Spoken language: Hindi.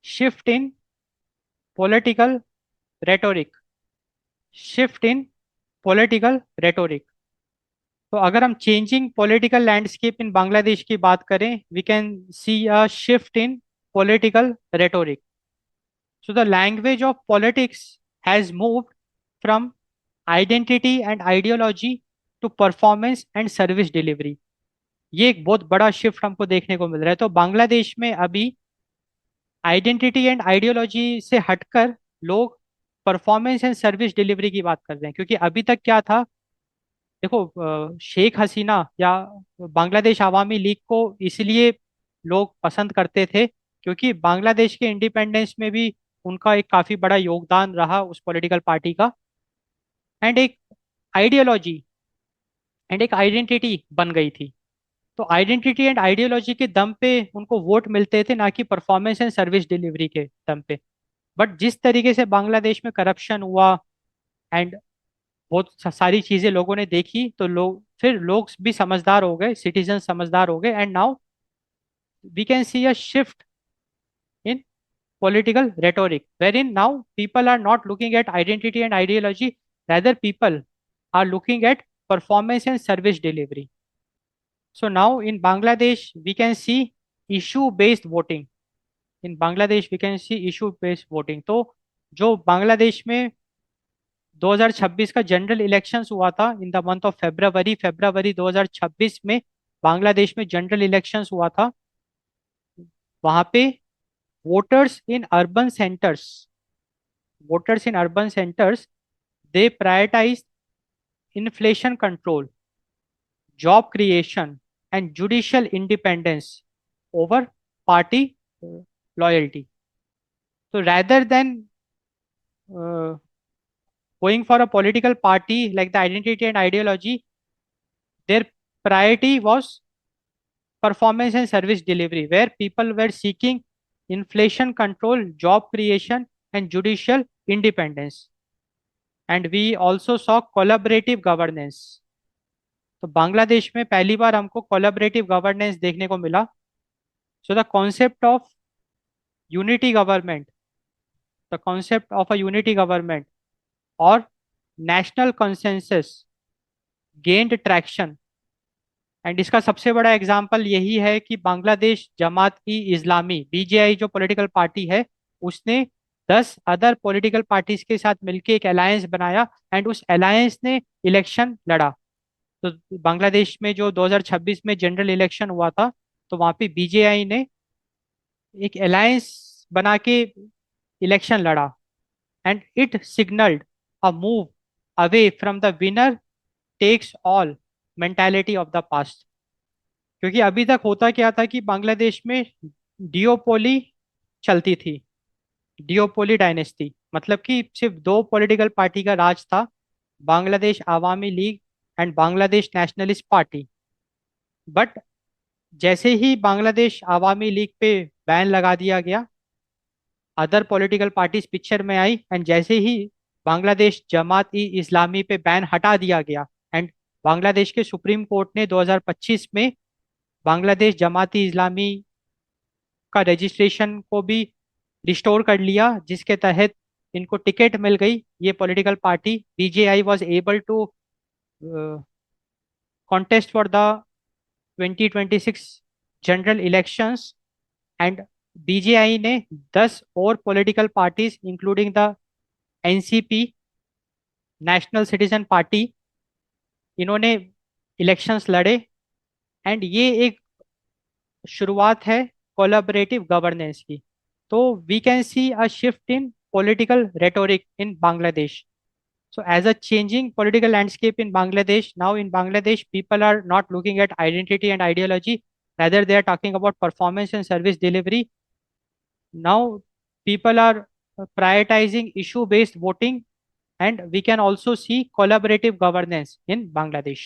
Shift in political rhetoric, shift in political rhetoric. तो अगर हम changing political landscape in Bangladesh की बात करें, we can see a shift in political rhetoric. So the language of politics has moved from identity and ideology to performance and service delivery। ये एक बहुत बड़ा शिफ्ट हमको देखने को मिल रहा है। तो बांग्लादेश में अभी आइडेंटिटी एंड आइडियोलॉजी से हटकर लोग परफॉर्मेंस एंड सर्विस डिलीवरी की बात कर रहे हैं। क्योंकि अभी तक क्या था, देखो, शेख हसीना या बांग्लादेश आवामी लीग को इसलिए लोग पसंद करते थे क्योंकि बांग्लादेश के इंडिपेंडेंस में भी उनका एक काफी बड़ा योगदान रहा उस पॉलिटिकल पार्टी का। एंड एक आइडियोलॉजी एंड एक आइडेंटिटी बन गई थी। तो आइडेंटिटी एंड आइडियोलॉजी के दम पे उनको वोट मिलते थे, ना कि परफॉर्मेंस एंड सर्विस डिलीवरी के दम पे। बट जिस तरीके से बांग्लादेश में करप्शन हुआ एंड बहुत सारी चीजें लोगों ने देखी, तो लोग भी समझदार हो गए, सिटीजन समझदार हो गए। And now we can see a shift in political rhetoric, wherein now people are not looking at identity and ideology, rather people are looking at performance and service delivery. So now in Bangladesh we can see issue based voting। in Bangladesh we can see issue based voting। तो जो बांग्लादेश में 2026 का जनरल इलेक्शंस हुआ था in the month of February 2026 में बांग्लादेश में जनरल इलेक्शंस हुआ था। वहां पे voters in urban centres voters in urban centres they prioritize inflation control, job creation, and judicial independence over party loyalty. So rather than uh, going for a political party like the identity and ideology, their priority was performance and service delivery, where people were seeking inflation control, job creation, and judicial independence. And we also saw collaborative governance। तो बांग्लादेश में पहली बार हमको कोलैबोरेटिव गवर्नेंस देखने को मिला। So the concept of unity government the concept of a unity government और national consensus gained traction. And इसका सबसे बड़ा एग्जांपल यही है कि बांग्लादेश जमात ई इस्लामी, बीजेआई जो पॉलिटिकल पार्टी है, उसने 10 अदर पॉलिटिकल पार्टीज के साथ मिलकर एक अलायंस बनाया एंड उस अलायंस ने इलेक्शन लड़ा। तो बांग्लादेश में जो 2026 में जनरल इलेक्शन हुआ था, तो वहां पे बीजेआई ने एक अलायंस बना के इलेक्शन लड़ा and it signalled a move away from the winner takes all mentality of the past. क्योंकि अभी तक होता क्या था कि बांग्लादेश में डियोपोली चलती थी, डियोपोली डायनेस्टी, मतलब कि सिर्फ दो पॉलिटिकल पार्टी का राज था, Bangladesh Awami league and Bangladesh nationalist party. But जैसे ही बांग्लादेश आवामी लीग पे बैन लगा दिया गया, अदर पॉलिटिकल पार्टीज पिक्चर में आई, एंड जैसे ही बांग्लादेश जमात ई इस्लामी पे बैन हटा दिया गया, एंड बांग्लादेश के सुप्रीम कोर्ट ने 2025 में बांग्लादेश जमात ई इस्लामी का रजिस्ट्रेशन को भी रिस्टोर कर लिया, जिसके तहत इनको टिकट मिल गई। ये political party BJI was able to contest for the 2026 general elections. And BJI ने 10 और political parties including the NCP, National Citizen Party, इन्होंने इलेक्शंस लड़े। एंड ये एक शुरुआत है कोलैबोरेटिव गवर्नेंस की। तो we can see a shift in political rhetoric in Bangladesh. So as a changing political landscape in Bangladesh, now in Bangladesh, people are not looking at identity and ideology, rather they are talking about performance and service delivery. Now people are prioritizing issue-based voting, and we can also see collaborative governance in Bangladesh.